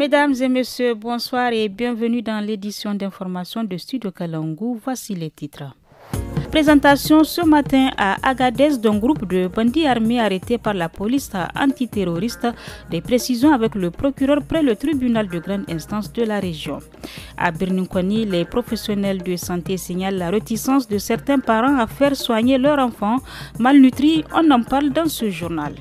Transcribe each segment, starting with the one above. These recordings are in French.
Mesdames et messieurs, bonsoir et bienvenue dans l'édition d'information de Studio Kalangu. Voici les titres. Présentation ce matin à Agadez d'un groupe de bandits armés arrêtés par la police antiterroriste. Des précisions avec le procureur près le tribunal de grande instance de la région. À Birninkoni, les professionnels de santé signalent la réticence de certains parents à faire soigner leurs enfants malnutris. On en parle dans ce journal.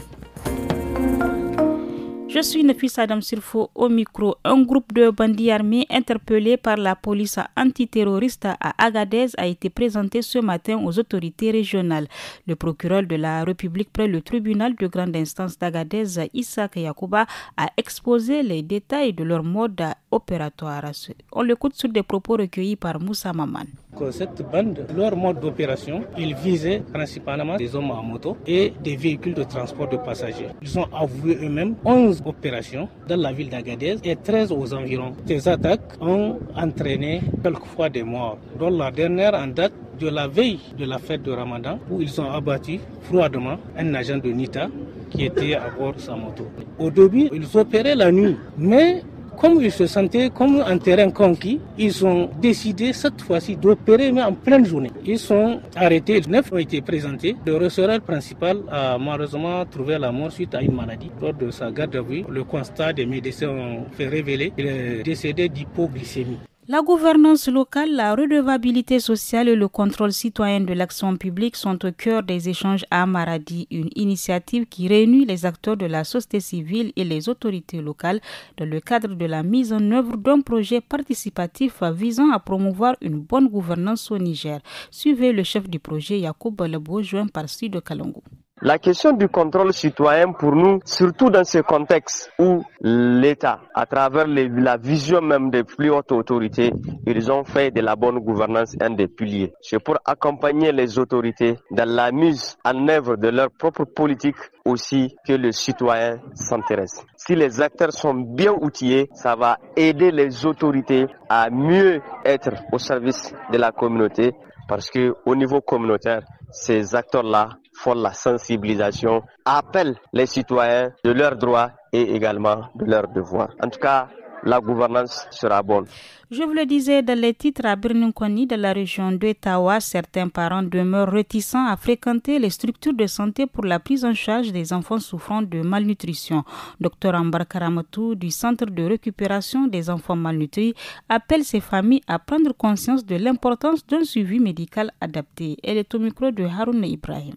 Je suis Nefis Adam Sirfo au micro. Un groupe de bandits armés interpellés par la police antiterroriste à Agadez a été présenté ce matin aux autorités régionales. Le procureur de la République près le tribunal de grande instance d'Agadez, Issaq Yacouba, a exposé les détails de leur mode opératoire. On l'écoute sur des propos recueillis par Moussa Maman. Cette bande, leur mode d'opération, ils visaient principalement des hommes en moto et des véhicules de transport de passagers. Ils ont avoué eux-mêmes 11 opérations dans la ville d'Agadez et 13 aux environs. Ces attaques ont entraîné quelquefois des morts, dont la dernière en date de la veille de la fête de Ramadan, où ils ont abattu froidement un agent de NITA qui était à bord de sa moto. Au début, ils opéraient la nuit, mais comme ils se sentaient comme un terrain conquis, ils ont décidé cette fois-ci d'opérer mais en pleine journée. Ils sont arrêtés, 9 ont été présentés. Le receveur principal a malheureusement trouvé la mort suite à une maladie. Lors de sa garde à vue, le constat des médecins ont fait révéler qu'il est décédé d'hypoglycémie. La gouvernance locale, la redevabilité sociale et le contrôle citoyen de l'action publique sont au cœur des échanges à Maradi, une initiative qui réunit les acteurs de la société civile et les autorités locales dans le cadre de la mise en œuvre d'un projet participatif visant à promouvoir une bonne gouvernance au Niger. Suivez le chef du projet, Yacoub Lebo, joint par Studio Kalangu. La question du contrôle citoyen pour nous, surtout dans ce contexte où l'État, à travers la vision même des plus hautes autorités, ils ont fait de la bonne gouvernance un des piliers. C'est pour accompagner les autorités dans la mise en œuvre de leur propre politique aussi que le citoyen s'intéresse. Si les acteurs sont bien outillés, ça va aider les autorités à mieux être au service de la communauté parce que au niveau communautaire, ces acteurs-là font la sensibilisation, appellent les citoyens de leurs droits et également de leurs devoirs. En tout cas, la gouvernance sera bonne. Je vous le disais dans les titres à Birninkoni de la région d'Ottawa, certains parents demeurent réticents à fréquenter les structures de santé pour la prise en charge des enfants souffrant de malnutrition. Dr Ambar Karamatou du Centre de récupération des enfants malnutris appelle ces familles à prendre conscience de l'importance d'un suivi médical adapté. Elle est au micro de Haroun Ibrahim.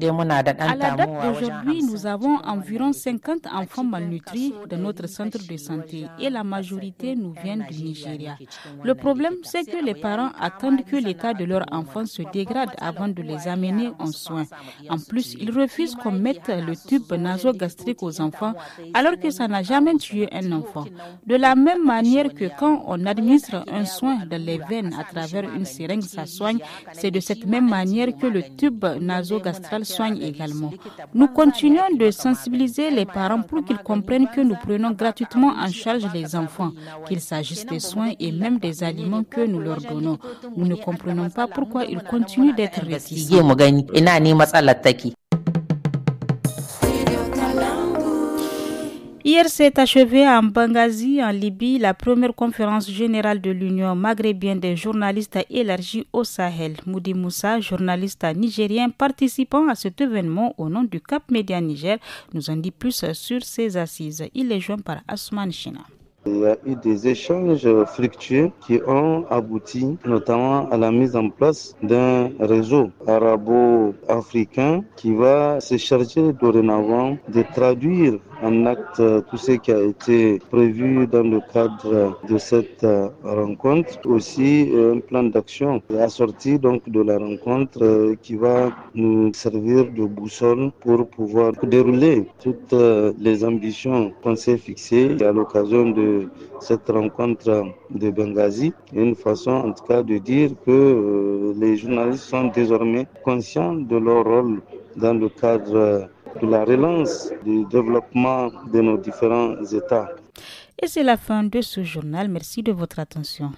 À la date d'aujourd'hui, nous avons environ 50 enfants malnutris dans notre centre de santé et la majorité nous viennent du Nigeria. Le problème, c'est que les parents attendent que l'état de leur enfant se dégrade avant de les amener en soins. En plus, ils refusent qu'on mette le tube nasogastrique aux enfants alors que ça n'a jamais tué un enfant. De la même manière que quand on administre un soin dans les veines à travers une seringue, ça soigne, c'est de cette même manière que le tube nasogastral soigne également. Nous continuons de sensibiliser les parents pour qu'ils comprennent que nous prenons gratuitement en charge les enfants, qu'il s'agisse des soins et même des aliments que nous leur donnons. Nous ne comprenons pas pourquoi ils continuent d'être réticents. Hier s'est achevée à Benghazi, en Libye, la première conférence générale de l'Union maghrébienne des journalistes élargie au Sahel. Moudi Moussa, journaliste nigérien participant à cet événement au nom du Cap Média Niger, nous en dit plus sur ces assises. Il est joint par Asman China. Il y a eu des échanges fructueux qui ont abouti notamment à la mise en place d'un réseau arabo-africain qui va se charger dorénavant de traduire en acte tout ce qui a été prévu dans le cadre de cette rencontre. Aussi un plan d'action assorti donc de la rencontre qui va nous servir de boussole pour pouvoir dérouler toutes les ambitions qu'on s'est fixées à l'occasion de cette rencontre de Benghazi. Une façon en tout cas de dire que les journalistes sont désormais conscients de leur rôle dans le cadre de la relance du développement de nos différents États. Et c'est la fin de ce journal. Merci de votre attention.